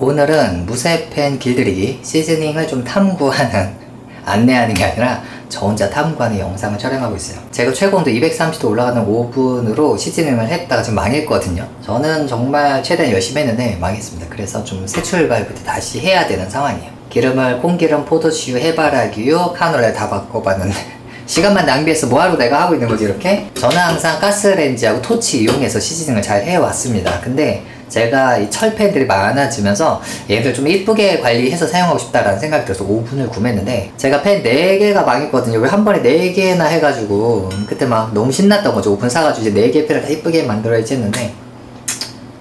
오늘은 무쇠팬 길들이기 시즈닝을 좀 탐구하는 안내하는 게 아니라 저 혼자 탐구하는 영상을 촬영하고 있어요. 제가 최고온도 230도 올라가는 오븐으로 시즈닝을 했다가 지금 망했거든요. 저는 정말 최대한 열심히 했는데 망했습니다. 그래서 좀 새 출발부터 다시 해야 되는 상황이에요. 기름을 콩기름, 포도씨유, 해바라기유, 카놀라에 다 바꿔봤는데 시간만 낭비해서 뭐하러 내가 하고 있는 거지 이렇게? 저는 항상 가스레인지하고 토치 이용해서 시즈닝을 잘 해왔습니다. 근데 제가 이 철팬들이 많아지면서 얘들 좀 이쁘게 관리해서 사용하고 싶다라는 생각이 들어서 오븐을 구매했는데 제가 팬 4개가 망했거든요. 왜 한 번에 4개나 해가지고 그때 막 너무 신났던 거죠. 오븐 사가지고 이제 4개 팬을 다 이쁘게 만들어야지 했는데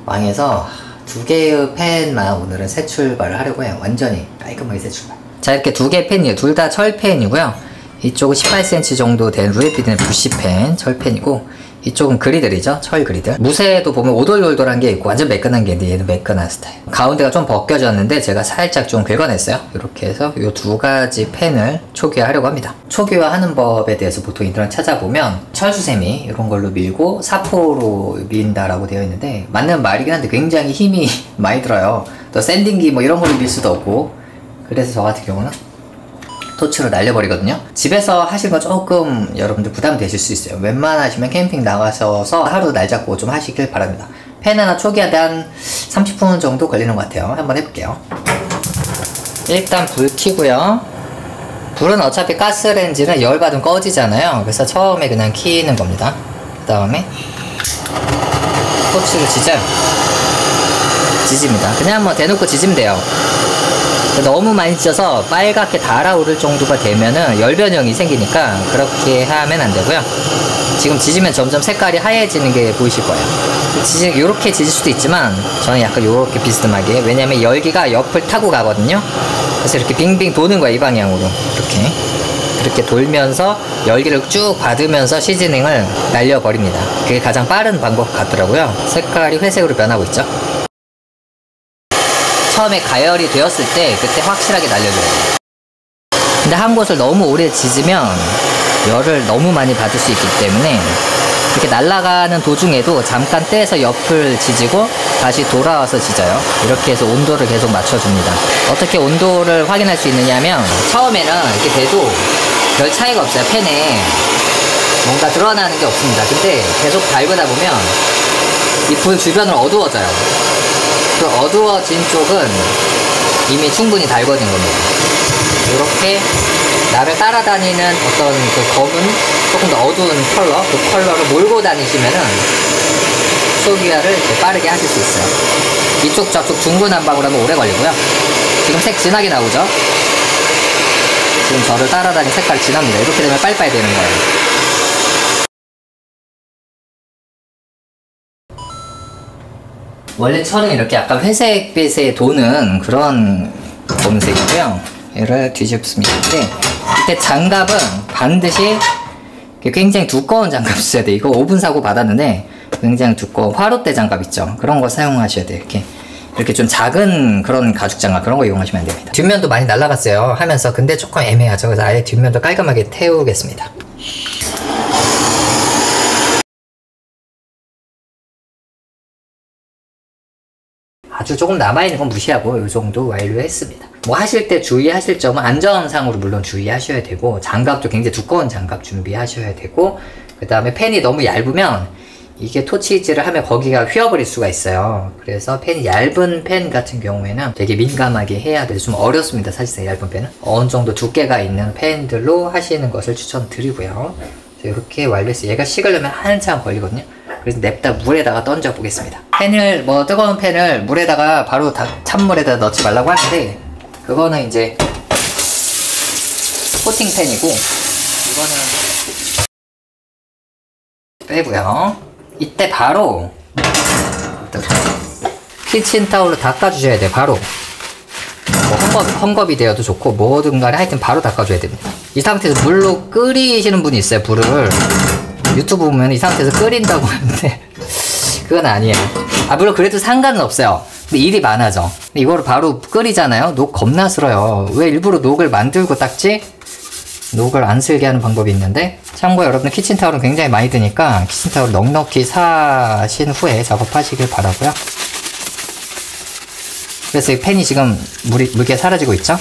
망해서 2개의 팬만 오늘은 새 출발을 하려고 해요. 완전히 깔끔하게 새 출발. 자, 이렇게 2개 팬이에요. 둘 다 철팬이고요. 이쪽은 18cm 정도 된 루에피드는 부시팬 철팬이고 이쪽은 그리들이죠. 철 그리들. 무쇠도 보면 오돌돌돌한 게 있고 완전 매끈한 게 있는데 얘는 매끈한 스타일. 가운데가 좀 벗겨졌는데 제가 살짝 좀 긁어냈어요. 이렇게 해서 이 2가지 팬을 초기화하려고 합니다. 초기화하는 법에 대해서 보통 인터넷 찾아보면 철수세미 이런 걸로 밀고 사포로 민다라고 되어 있는데 맞는 말이긴 한데 굉장히 힘이 많이 들어요. 또 샌딩기 뭐 이런 걸로 밀 수도 없고 그래서 저 같은 경우는 토치로 날려버리거든요. 집에서 하시는 거 조금 여러분들 부담되실 수 있어요. 웬만하시면 캠핑 나가셔서 하루 날 잡고 좀 하시길 바랍니다. 팬 하나 초기화에 한 30분 정도 걸리는 것 같아요. 한번 해볼게요. 일단 불 켜고요. 불은 어차피 가스레인지는 열 받으면 꺼지잖아요. 그래서 처음에 그냥 켜는 겁니다. 그 다음에 토치를 지집니다. 그냥 뭐 대놓고 지지면 돼요. 너무 많이 찢어서 빨갛게 달아오를 정도가 되면은 열변형이 생기니까 그렇게 하면 안 되고요. 지금 지지면 점점 색깔이 하얘지는 게 보이실 거예요. 요렇게 지질 수도 있지만 저는 약간 요렇게 비스듬하게, 왜냐면 열기가 옆을 타고 가거든요. 그래서 이렇게 빙빙 도는 거야, 이 방향으로. 이렇게 돌면서 열기를 쭉 받으면서 시즈닝을 날려버립니다. 그게 가장 빠른 방법 같더라고요. 색깔이 회색으로 변하고 있죠. 처음에 가열이 되었을 때 그때 확실하게 날려줘야 돼요. 근데 한 곳을 너무 오래 지지면 열을 너무 많이 받을 수 있기 때문에 이렇게 날아가는 도중에도 잠깐 떼서 옆을 지지고 다시 돌아와서 지져요. 이렇게 해서 온도를 계속 맞춰줍니다. 어떻게 온도를 확인할 수 있느냐면 처음에는 이렇게 돼도 별 차이가 없어요. 팬에 뭔가 드러나는 게 없습니다. 근데 계속 밟으다 보면 이 불 주변으로 어두워져요. 그 어두워진 쪽은 이미 충분히 달궈진 겁니다. 이렇게 나를 따라다니는 어떤 그 검은 조금 더 어두운 컬러, 그 컬러를 몰고 다니시면은 초기화를 이렇게 빠르게 하실 수 있어요. 이쪽 저쪽 중구난방으로 하면 오래 걸리고요. 지금 색 진하게 나오죠? 지금 저를 따라다니는 색깔이 진합니다. 이렇게 되면 빨리빨리 되는 거예요. 원래 철은 이렇게 약간 회색빛에 도는 그런 검은색이고요. 얘를 뒤집습니다. 근데 이때 장갑은 반드시 굉장히 두꺼운 장갑 써야 돼요. 이거 오븐 사고 받았는데 굉장히 두꺼운 화롯대 장갑 있죠. 그런 거 사용하셔야 돼요. 이렇게 좀 작은 그런 가죽 장갑, 그런 거 이용하시면 안 됩니다. 뒷면도 많이 날라갔어요 하면서, 근데 조금 애매하죠. 그래서 아예 뒷면도 깔끔하게 태우겠습니다. 아주 조금 남아있는 건 무시하고 이 정도 완료했습니다. 뭐 하실 때 주의하실 점은 안전상으로 물론 주의하셔야 되고, 장갑도 굉장히 두꺼운 장갑 준비하셔야 되고, 그 다음에 팬이 너무 얇으면 이게 토치질을 하면 거기가 휘어버릴 수가 있어요. 그래서 팬이 얇은 팬 같은 경우에는 되게 민감하게 해야 돼서 좀 어렵습니다. 사실상 얇은 팬은 어느 정도 두께가 있는 팬들로 하시는 것을 추천드리고요. 이렇게 완료했어요. 얘가 식으려면 한참 걸리거든요. 그래서 냅다 물에다가 던져 보겠습니다. 팬을, 뭐 뜨거운 팬을 물에다가 바로 찬물에다 넣지 말라고 하는데, 그거는 이제 코팅 팬이고 이거는 빼고요. 이때 바로 키친타올로 닦아주셔야 돼요. 바로 뭐 헝겊이 되어도 좋고 뭐든 간에 하여튼 바로 닦아줘야 됩니다. 이 상태에서 물로 끓이시는 분이 있어요. 불을 유튜브 보면 이 상태에서 끓인다고 하는데 그건 아니에요. 물론 그래도 상관은 없어요. 근데 일이 많아져. 근데 이거를 바로 끓이잖아요. 녹 겁나 쓸어요. 왜 일부러 녹을 만들고 닦지? 녹을 안 쓸게 하는 방법이 있는데, 참고로 여러분들 키친타올은 굉장히 많이 드니까 키친타올 넉넉히 사신 후에 작업하시길 바라고요. 그래서 이 팬이 지금 물기가 사라지고 있죠.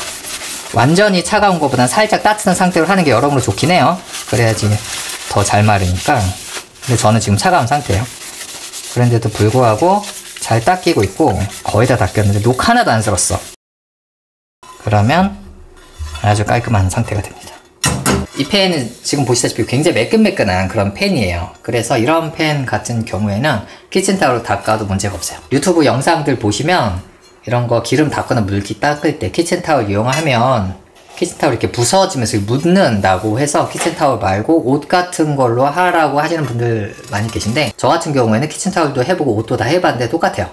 완전히 차가운 것보다는 살짝 따뜻한 상태로 하는 게 여러모로 좋긴 해요. 그래야지 더 잘 마르니까. 근데 저는 지금 차가운 상태예요. 그런데도 불구하고 잘 닦이고 있고 거의 다 닦였는데 녹 하나도 안 슬었어. 그러면 아주 깔끔한 상태가 됩니다. 이 팬은 지금 보시다시피 굉장히 매끈매끈한 그런 팬이에요. 그래서 이런 팬 같은 경우에는 키친타올로 닦아도 문제가 없어요. 유튜브 영상들 보시면 이런 거 기름 닦거나 물기 닦을 때 키친타올 이용하면 키친타올 이렇게 부서지면서 묻는다고 해서 키친타올 말고 옷 같은 걸로 하라고 하시는 분들 많이 계신데, 저 같은 경우에는 키친타올도 해보고 옷도 다 해봤는데 똑같아요.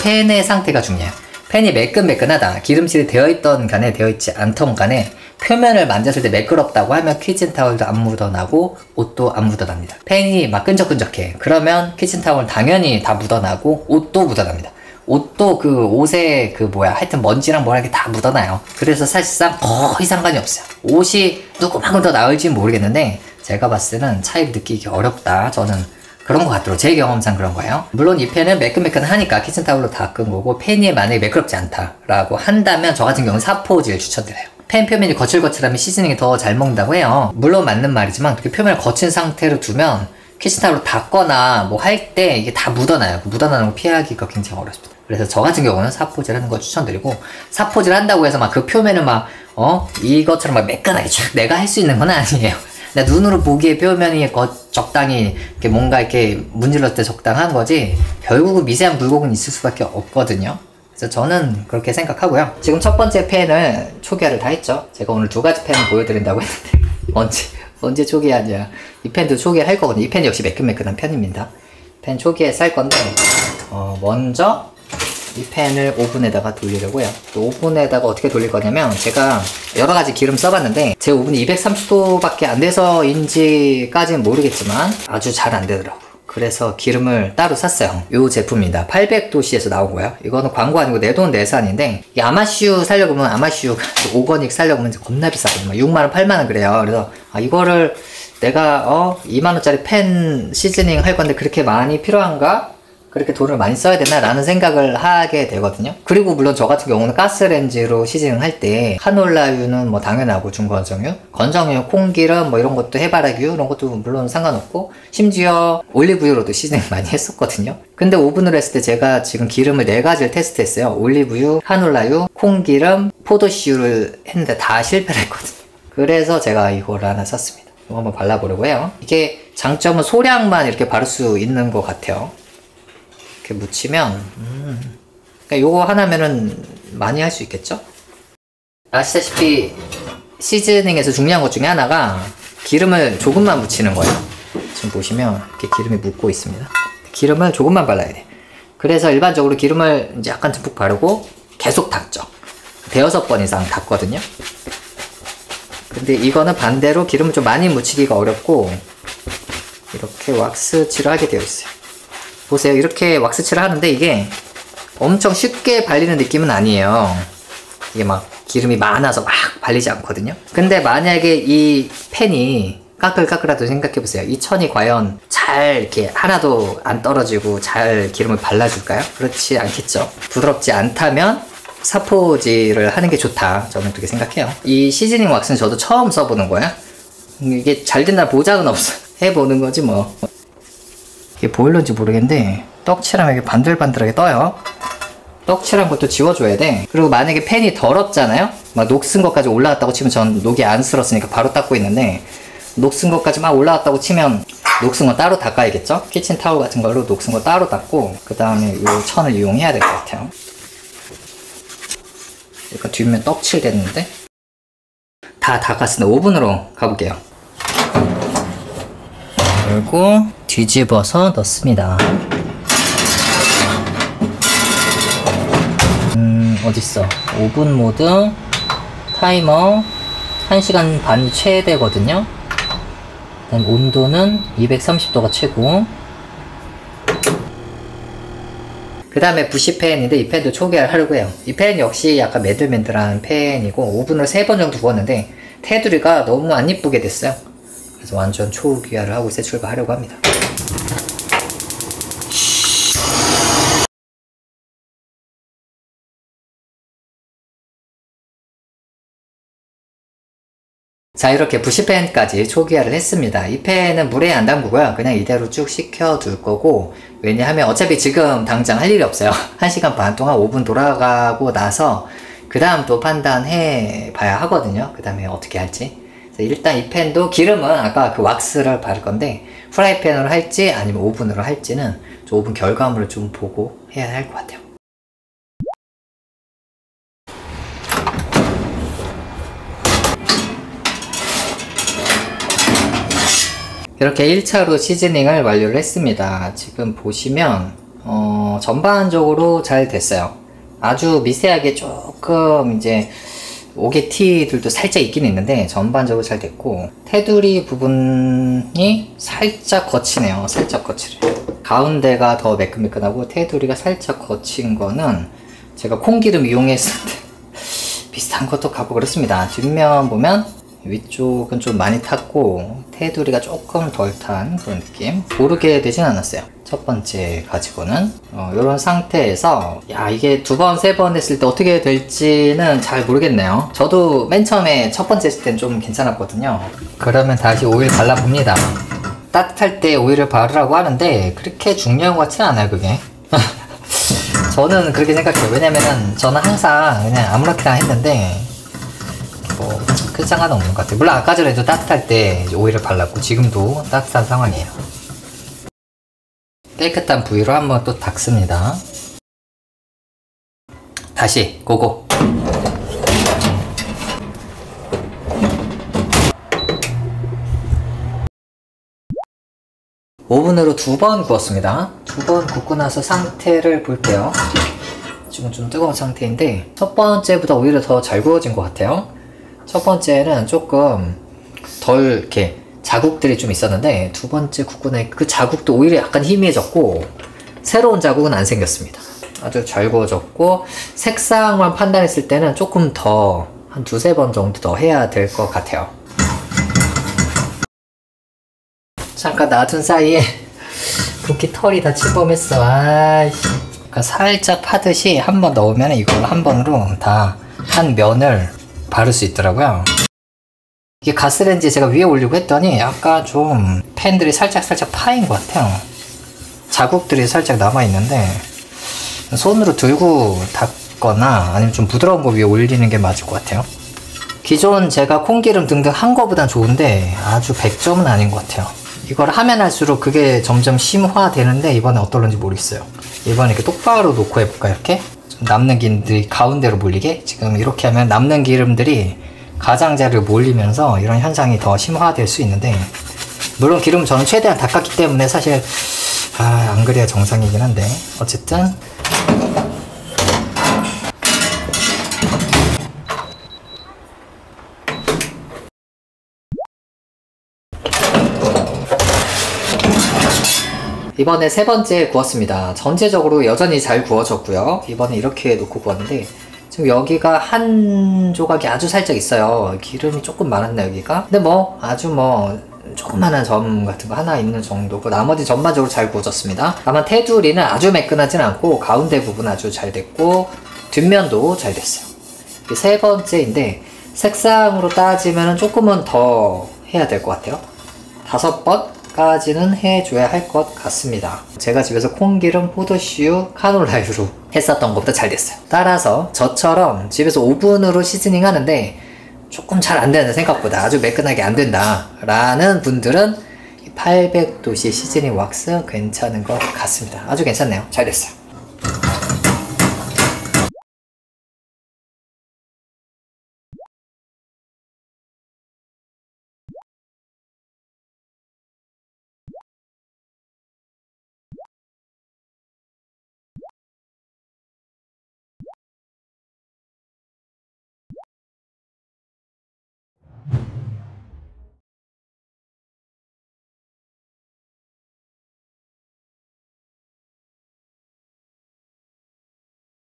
팬의 상태가 중요해요. 팬이 매끈매끈하다, 기름칠이 되어있던 간에 되어있지 않던 간에 표면을 만졌을 때 매끄럽다고 하면 키친타올도 안 묻어나고 옷도 안 묻어납니다. 팬이 막 끈적끈적해, 그러면 키친타올 당연히 다 묻어나고 옷도 묻어납니다. 옷도 그 옷에 하여튼 먼지랑 뭐라 이렇게 다 묻어나요. 그래서 사실상 거의 상관이 없어요. 옷이 조금만 더 나을지는 모르겠는데 제가 봤을 때는 차이를 느끼기 어렵다, 저는 그런 것 같더라고요. 제 경험상 그런 거예요. 물론 이 팬은 매끈매끈하니까 키친타올로 닦은 거고, 팬이 만약에 매끄럽지 않다라고 한다면 저 같은 경우는 사포질 추천드려요. 팬 표면이 거칠거칠하면 시즈닝이 더 잘 먹는다고 해요. 물론 맞는 말이지만 그렇게 표면을 거친 상태로 두면 키친타올로 닦거나 뭐 할 때 이게 다 묻어나요. 묻어나는 거 피하기가 굉장히 어렵습니다. 그래서 저 같은 경우는 사포질 하는 거 추천드리고, 사포질 한다고 해서 막 그 표면을 이것처럼 막 매끈하게 쭉 내가 할 수 있는 건 아니에요. 눈으로 보기에 표면이 적당히 이렇게 뭔가 이렇게 문질렀을 때 적당한 거지, 결국은 미세한 굴곡은 있을 수밖에 없거든요. 그래서 저는 그렇게 생각하고요. 지금 첫 번째 팬을 초기화를 다 했죠. 제가 오늘 두 가지 팬을 보여드린다고 했는데 언제 초기화냐. 이 팬도 초기화 할 거거든요. 이 팬 역시 매끈매끈한 편입니다. 팬 초기화해서 할 건데, 먼저 이 팬을 오븐에다가 돌리려고요. 오븐에다가 어떻게 돌릴 거냐면, 제가 여러 가지 기름 써봤는데 제 오븐이 230도밖에 안 돼서인지까지는 모르겠지만 아주 잘 안 되더라고요. 그래서 기름을 따로 샀어요. 이 제품입니다. 800도씨에서 나온 거예요. 이거는 광고 아니고 내돈 내산인데, 이 아마슈 살려고 하면, 아마슈 오거닉 살려고 하면 겁나 비싸거든요. 6만원 8만원 그래요. 그래서 이거를 내가 2만원짜리 팬 시즈닝 할 건데 그렇게 많이 필요한가? 그렇게 돈을 많이 써야 되나? 라는 생각을 하게 되거든요. 그리고 물론 저 같은 경우는 가스레인지로 시즈닝 할 때 카놀라유는 뭐 당연하고, 중건성유, 건성유, 콩기름 이런 것도, 해바라기유 이런 것도 물론 상관없고, 심지어 올리브유로도 시즈닝 많이 했었거든요. 근데 오븐으로 했을 때 제가 지금 기름을 4가지를 테스트했어요. 올리브유, 카놀라유, 콩기름, 포도씨유를 했는데 다 실패를 했거든요. 그래서 제가 이거를 하나 샀습니다. 이거 한번 발라보려고 해요. 이게 장점은 소량만 이렇게 바를 수 있는 것 같아요. 이렇게 묻히면 그러니까 요거 하나면은 많이 할 수 있겠죠? 아시다시피 시즈닝에서 중요한 것 중에 하나가 기름을 조금만 묻히는 거예요. 지금 보시면 이렇게 기름이 묻고 있습니다. 기름을 조금만 발라야 돼. 그래서 일반적으로 기름을 이제 약간 듬뿍 바르고 계속 닦죠. 5-6번 이상 닦거든요. 근데 이거는 반대로 기름을 좀 많이 묻히기가 어렵고, 이렇게 왁스칠을 하게 되어 있어요. 보세요. 이렇게 왁스칠을 하는데 이게 엄청 쉽게 발리는 느낌은 아니에요. 이게 막 기름이 많아서 막 발리지 않거든요. 근데 만약에 이 팬이 까끌까끌하다고 생각해보세요. 이 천이 과연 잘 이렇게 하나도 안 떨어지고 잘 기름을 발라줄까요? 그렇지 않겠죠. 부드럽지 않다면 사포질을 하는 게 좋다, 저는 그렇게 생각해요. 이 시즈닝 왁스는 저도 처음 써보는 거야. 이게 잘 된다는 보장은 없어. 해보는 거지 뭐. 이게 보일런지 모르겠는데 떡칠하면 이게 반들반들하게 떠요. 떡칠한 것도 지워줘야 돼. 그리고 만약에 팬이 더럽잖아요? 막 녹슨 것까지 올라왔다고 치면, 전 녹이 안 쓸었으니까 바로 닦고 있는데, 녹슨 것까지 막 올라왔다고 치면 녹슨 거 따로 닦아야겠죠? 키친타올 같은 걸로 녹슨 거 따로 닦고 그 다음에 이 천을 이용해야 될 것 같아요. 약간 뒷면 떡칠 됐는데 다 닦았습니다. 오븐으로 가볼게요. 그리고 뒤집어서 넣습니다. 어딨어? 오븐 모드, 타이머 1시간 반이 최대거든요. 그다음 온도는 230도가 최고. 그 다음에 부시팬인데, 이 팬도 초기화를 하려고 해요. 이 팬 역시 약간 매들매들한 팬이고, 오븐으로 3번 정도 구웠는데 테두리가 너무 안 이쁘게 됐어요. 그래서 완전 초기화를 하고 새 출발하려고 합니다. 자, 이렇게 부시팬까지 초기화를 했습니다. 이 팬은 물에 안 담그고요. 그냥 이대로 쭉 식혀둘 거고, 왜냐하면 어차피 지금 당장 할 일이 없어요. 1시간 반 동안 오븐 돌아가고 나서 그 다음 또 판단해 봐야 하거든요. 그 다음에 어떻게 할지. 일단 이 팬도 기름은 아까 그 왁스를 바를 건데, 프라이팬으로 할지 아니면 오븐으로 할지는 저 오븐 결과물을 좀 보고 해야 할 것 같아요. 이렇게 1차로 시즈닝을 완료를 했습니다. 지금 보시면 전반적으로 잘 됐어요. 아주 미세하게 조금 이제 오게티들도 살짝 있긴 있는데 전반적으로 잘 됐고, 테두리 부분이 살짝 거치네요. 살짝 거치래요. 가운데가 더 매끈매끈하고 테두리가 살짝 거친 거는 제가 콩기름 이용했을 때 비슷한 것도 갖고 그렇습니다. 뒷면 보면 위쪽은 좀 많이 탔고 테두리가 조금 덜 탄 그런 느낌. 고르게 되진 않았어요. 첫 번째 가지고는 이런 상태에서, 야, 이게 두 번, 세 번 했을 때 어떻게 될지는 잘 모르겠네요. 저도 맨 처음에 첫 번째 했을 땐 좀 괜찮았거든요. 그러면 다시 오일 발라봅니다. 따뜻할 때 오일을 바르라고 하는데 그렇게 중요한 것 같지는 않아요, 그게. 저는 그렇게 생각해요. 왜냐면은 저는 항상 그냥 아무렇게나 했는데 큰 상관은 없는 것 같아요. 물론 아까 전에도 따뜻할 때 오일을 발랐고 지금도 따뜻한 상황이에요. 깨끗한 부위로 한번 또 닦습니다. 다시 고고. 오븐으로 2번 구웠습니다. 2번 굽고 나서 상태를 볼게요. 지금 좀 뜨거운 상태인데 첫 번째보다 오히려 더 잘 구워진 것 같아요. 첫 번째는 조금 덜 이렇게 자국들이 좀 있었는데 두 번째 굽고 나니까 그 자국도 오히려 약간 희미해졌고 새로운 자국은 안 생겼습니다. 아주 잘 구워졌고, 색상만 판단했을 때는 조금 더 한 2-3번 정도 더 해야 될 것 같아요. 잠깐 놔둔 사이에 붓기 털이 다 침범했어. 아이씨. 그러니까 살짝 파듯이 한 번 넣으면 이걸 한 번으로 다 한 면을 바를 수 있더라고요. 이게 가스레인지에 제가 위에 올리고 했더니 약간 좀 팬들이 살짝 파인 것 같아요. 자국들이 살짝 남아있는데 손으로 들고 닦거나 아니면 좀 부드러운 거 위에 올리는 게 맞을 것 같아요. 기존 제가 콩기름 등등 한 거보단 좋은데 아주 100점은 아닌 것 같아요. 이걸 하면 할수록 그게 점점 심화되는데 이번에 어떨런지 모르겠어요. 이번에 이렇게 똑바로 놓고 해볼까. 이렇게 좀 남는 기름들이 가운데로 몰리게. 지금 이렇게 하면 남는 기름들이 가장자리로 몰리면서 이런 현상이 더 심화될 수 있는데, 물론 기름은 저는 최대한 닦았기 때문에 사실 안 그래야 정상이긴 한데, 어쨌든 이번에 세 번째 구웠습니다. 전체적으로 여전히 잘 구워졌고요. 이번에 이렇게 놓고 구웠는데 지금 여기가 한 조각이 아주 살짝 있어요. 기름이 조금 많았네 여기가. 근데 뭐 아주 뭐 조그만한 점 같은 거 하나 있는 정도고, 나머지 전반적으로 잘 구워졌습니다. 다만 테두리는 아주 매끈하진 않고 가운데 부분 아주 잘 됐고 뒷면도 잘 됐어요. 이게 세 번째인데 색상으로 따지면 조금은 더 해야 될 것 같아요. 5번까지는 해줘야 할 것 같습니다. 제가 집에서 콩기름, 포도씨유, 카놀라유로 했었던 것보다 잘 됐어요. 따라서 저처럼 집에서 오븐으로 시즈닝 하는데 조금 잘 안 되는데 생각보다 아주 매끈하게 안 된다 라는 분들은 800도씨 시즈닝 왁스 괜찮은 것 같습니다. 아주 괜찮네요. 잘 됐어요.